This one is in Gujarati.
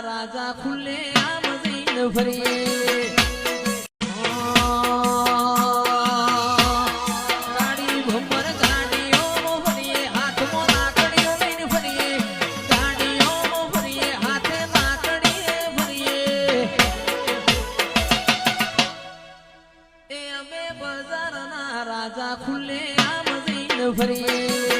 રાજા ખુલ્લે આમ જઈને ફરીએ ગાડી ભમર ગાડીઓ ફરીએ હાથમાં લાકડીઓ લઈને ફરીએ ગાડીઓ ફરીએ હાથે લાકડીએ ફરીએ એ અમે બજારના રાજા ખુલ્લે આમ જઈને ફરીએ